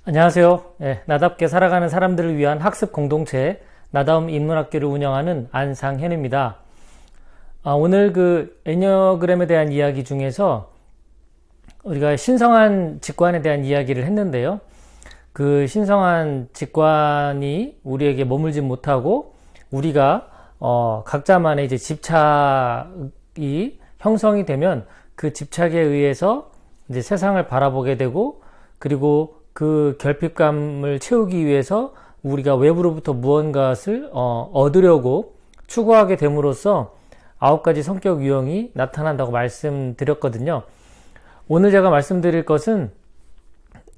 안녕하세요. 나답게 살아가는 사람들을 위한 학습 공동체 나다움 인문학교를 운영하는 안상현입니다. 오늘 그 애니어그램에 대한 이야기 중에서 우리가 신성한 직관에 대한 이야기를 했는데요. 그 신성한 직관이 우리에게 머물지 못하고 우리가 각자만의 이제 집착이 형성이 되면 그 집착에 의해서 이제 세상을 바라보게 되고, 그리고 그 결핍감을 채우기 위해서 우리가 외부로부터 무언가를 얻으려고 추구하게 됨으로써 9가지 성격 유형이 나타난다고 말씀드렸거든요. 오늘 제가 말씀드릴 것은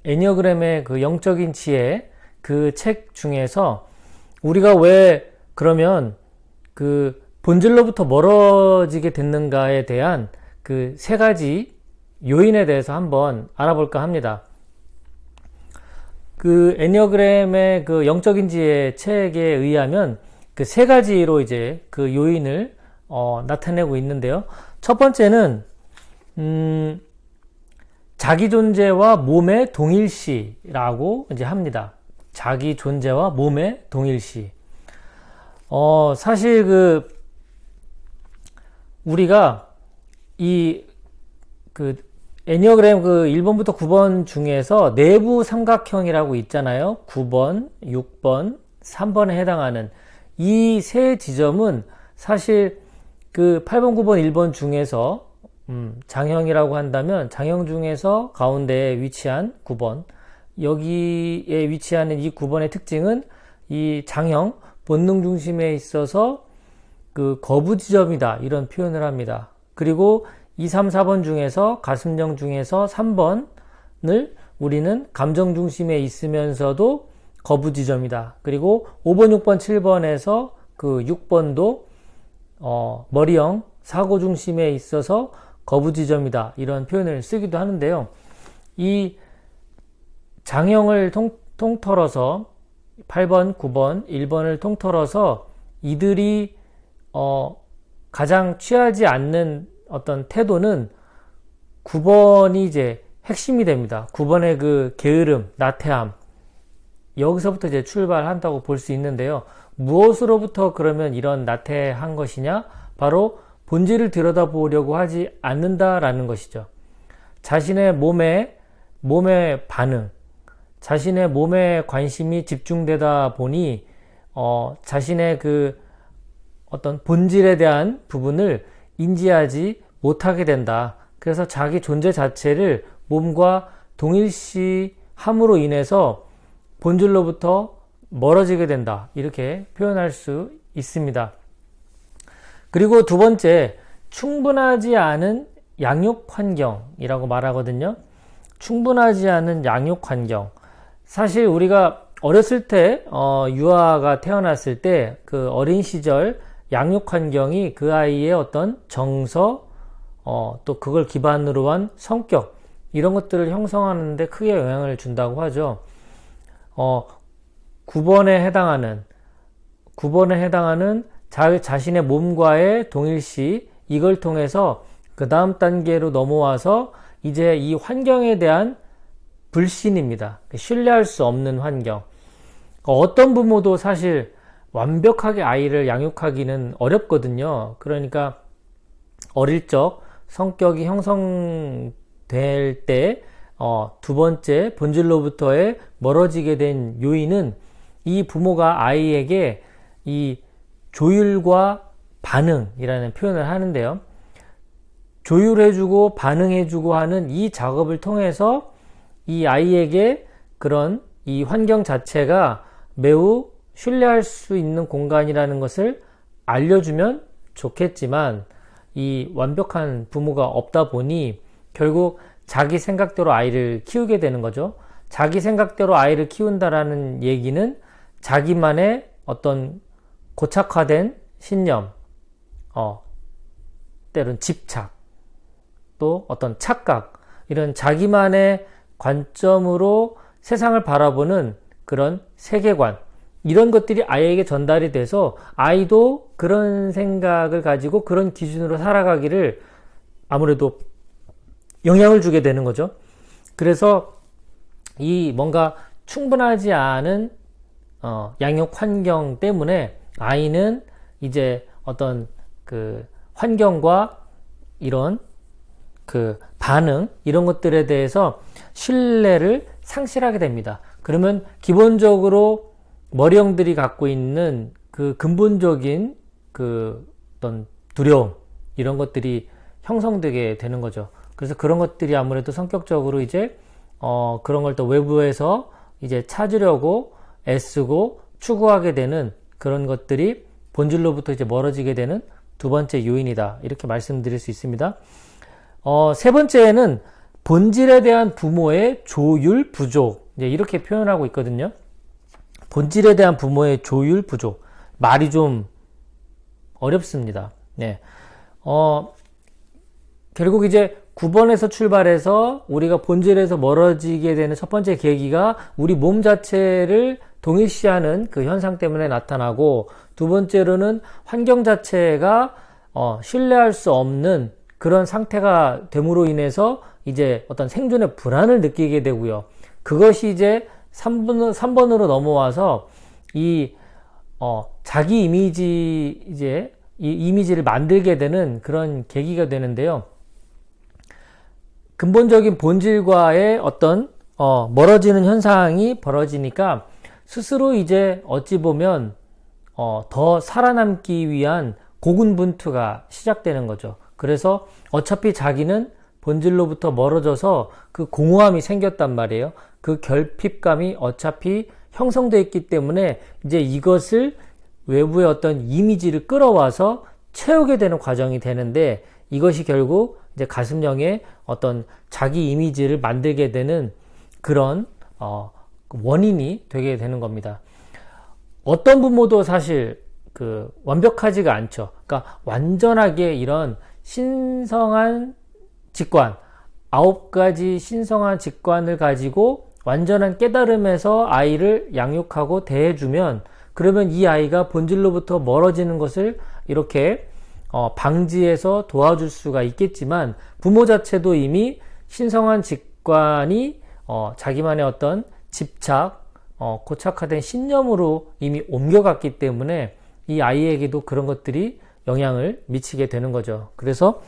애니어그램의 그 영적인 지혜, 그 책 중에서 우리가 왜 그러면 그 본질로부터 멀어지게 됐는가에 대한 그 3가지 요인에 대해서 한번 알아볼까 합니다. 그 애니어그램의 그 영적인 지혜 책에 의하면 그 3가지로 이제 그 요인을 나타내고 있는데요. 첫 번째는 자기 존재와 몸의 동일시라고 이제 합니다. 자기 존재와 몸의 동일시. 사실 우리가 애니어그램 1번부터 9번 중에서 내부 삼각형이라고 있잖아요. 9번, 6번, 3번에 해당하는 이 3지점은 사실 8번, 9번, 1번 중에서 장형이라고 한다면 장형 중에서 가운데에 위치한 9번, 여기에 위치하는 이 9번의 특징은 이 장형, 본능 중심에 있어서 거부 지점이다, 이런 표현을 합니다. 그리고 2, 3, 4번 중에서 가슴령 중에서 3번을 우리는 감정 중심에 있으면서도 거부 지점이다. 그리고 5번, 6번, 7번에서 6번도 머리형 사고 중심에 있어서 거부 지점이다, 이런 표현을 쓰기도 하는데요. 이 장형을 통틀어서 8번, 9번, 1번을 통틀어서 이들이 가장 취하지 않는 어떤 태도는 9번이 이제 핵심이 됩니다. 9번의 그 게으름, 나태함, 여기서부터 이제 출발한다고 볼 수 있는데요. 무엇으로부터 그러면 이런 나태한 것이냐? 바로 본질을 들여다보려고 하지 않는다라는 것이죠. 자신의 몸의 반응, 자신의 몸에 관심이 집중되다 보니 자신의 어떤 본질에 대한 부분을 인지하지 못하게 된다. 그래서 자기 존재 자체를 몸과 동일시함으로 인해서 본질로부터 멀어지게 된다, 이렇게 표현할 수 있습니다. 그리고 두 번째, 충분하지 않은 양육 환경이라고 말하거든요. 충분하지 않은 양육 환경. 사실 우리가 어렸을 때 유아가 태어났을 때 그 어린 시절 양육 환경이 그 아이의 어떤 정서, 또 그걸 기반으로 한 성격, 이런 것들을 형성하는 데 크게 영향을 준다고 하죠. 9번에 해당하는 자신의 몸과의 동일시, 이걸 통해서 그 다음 단계로 넘어와서 이제 이 환경에 대한 불신입니다. 신뢰할 수 없는 환경. 어떤 부모도 사실 완벽하게 아이를 양육하기는 어렵거든요. 그러니까 어릴 적 성격이 형성될 때 두 번째 본질로부터의 멀어지게 된 요인은 이 부모가 아이에게 이 조율과 반응이라는 표현을 하는데요. 조율해주고 반응해주고 하는 이 작업을 통해서 이 아이에게 그런 이 환경 자체가 매우 신뢰할 수 있는 공간이라는 것을 알려주면 좋겠지만, 이 완벽한 부모가 없다 보니 결국 자기 생각대로 아이를 키우게 되는 거죠. 자기 생각대로 아이를 키운다라는 얘기는 자기만의 어떤 고착화된 신념, 때론 집착, 또 어떤 착각, 이런 자기만의 관점으로 세상을 바라보는 그런 세계관, 이런 것들이 아이에게 전달이 돼서 아이도 그런 생각을 가지고 그런 기준으로 살아가기를 아무래도 영향을 주게 되는 거죠. 그래서 이 뭔가 충분하지 않은 양육 환경 때문에 아이는 이제 어떤 그 환경과 이런 그 반응 이런 것들에 대해서 신뢰를 상실하게 됩니다. 그러면 기본적으로 머리형들이 갖고 있는 그 근본적인 그 어떤 두려움 이런 것들이 형성되게 되는 거죠. 그래서 그런 것들이 아무래도 성격적으로 이제 그런 걸 또 외부에서 이제 찾으려고 애쓰고 추구하게 되는 그런 것들이 본질로부터 이제 멀어지게 되는 두 번째 요인이다. 이렇게 말씀드릴 수 있습니다. 세 번째는 본질에 대한 부모의 조율 부족. 이제 이렇게 표현하고 있거든요. 본질에 대한 부모의 조율 부족. 말이 좀 어렵습니다. 네. 결국 이제 9번에서 출발해서 우리가 본질에서 멀어지게 되는 첫 번째 계기가 우리 몸 자체를 동일시하는 그 현상 때문에 나타나고, 두 번째로는 환경 자체가 신뢰할 수 없는 그런 상태가 됨으로 인해서 이제 어떤 생존의 불안을 느끼게 되고요. 그것이 이제 3번으로 넘어와서 이 자기 이미지, 이제 이 이미지를 만들게 되는 그런 계기가 되는데요. 근본적인 본질과의 어떤 멀어지는 현상이 벌어지니까 스스로 이제 어찌 보면 더 살아남기 위한 고군분투가 시작되는 거죠. 그래서 어차피 자기는 본질로부터 멀어져서 그 공허함이 생겼단 말이에요. 그 결핍감이 어차피 형성되어 있기 때문에 이제 이것을 외부의 어떤 이미지를 끌어와서 채우게 되는 과정이 되는데, 이것이 결국 이제 가슴령의 어떤 자기 이미지를 만들게 되는 그런 원인이 되게 되는 겁니다. 어떤 부모도 사실 그 완벽하지가 않죠. 그러니까 완전하게 이런 신성한 직관, 9가지 신성한 직관을 가지고 완전한 깨달음에서 아이를 양육하고 대해주면, 그러면 이 아이가 본질로부터 멀어지는 것을 이렇게 방지해서 도와줄 수가 있겠지만, 부모 자체도 이미 신성한 직관이 자기만의 어떤 집착, 고착화된 신념으로 이미 옮겨갔기 때문에 이 아이에게도 그런 것들이 영향을 미치게 되는 거죠. 그래서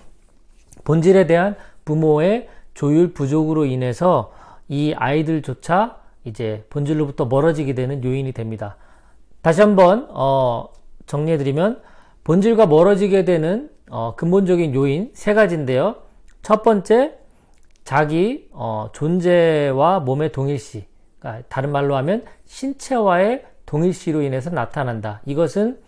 본질에 대한 부모의 조율 부족으로 인해서 이 아이들조차 이제 본질로부터 멀어지게 되는 요인이 됩니다. 다시 한번 정리해드리면, 본질과 멀어지게 되는 근본적인 요인 3가지인데요. 첫 번째, 자기 존재와 몸의 동일시, 그러니까 다른 말로 하면 신체와의 동일시로 인해서 나타난다. 이것은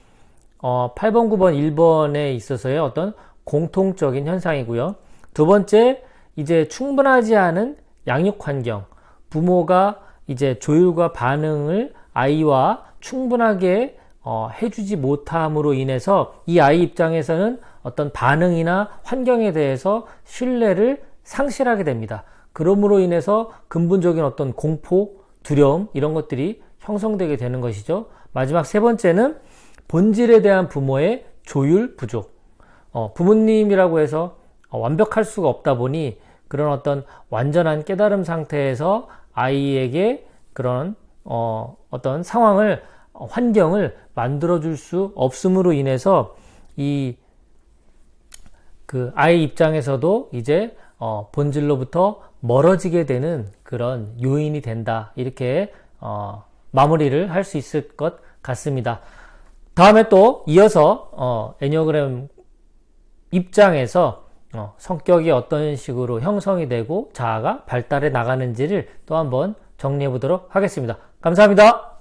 8번, 9번, 1번에 있어서의 어떤 공통적인 현상이고요. 두 번째, 이제 충분하지 않은 양육 환경, 부모가 이제 조율과 반응을 아이와 충분하게 해주지 못함으로 인해서 이 아이 입장에서는 어떤 반응이나 환경에 대해서 신뢰를 상실하게 됩니다. 그러므로 인해서 근본적인 어떤 공포, 두려움 이런 것들이 형성되게 되는 것이죠. 마지막 세 번째는 본질에 대한 부모의 조율 부족. 부모님이라고 해서 완벽할 수가 없다 보니 그런 어떤 완전한 깨달음 상태에서 아이에게 그런 어떤 상황을, 환경을 만들어줄 수 없음으로 인해서 그 아이 입장에서도 이제 본질로부터 멀어지게 되는 그런 요인이 된다. 이렇게 마무리를 할 수 있을 것 같습니다. 다음에 또 이어서 애니어그램 입장에서 성격이 어떤 식으로 형성이 되고 자아가 발달해 나가는지를 또 한번 정리해 보도록 하겠습니다. 감사합니다.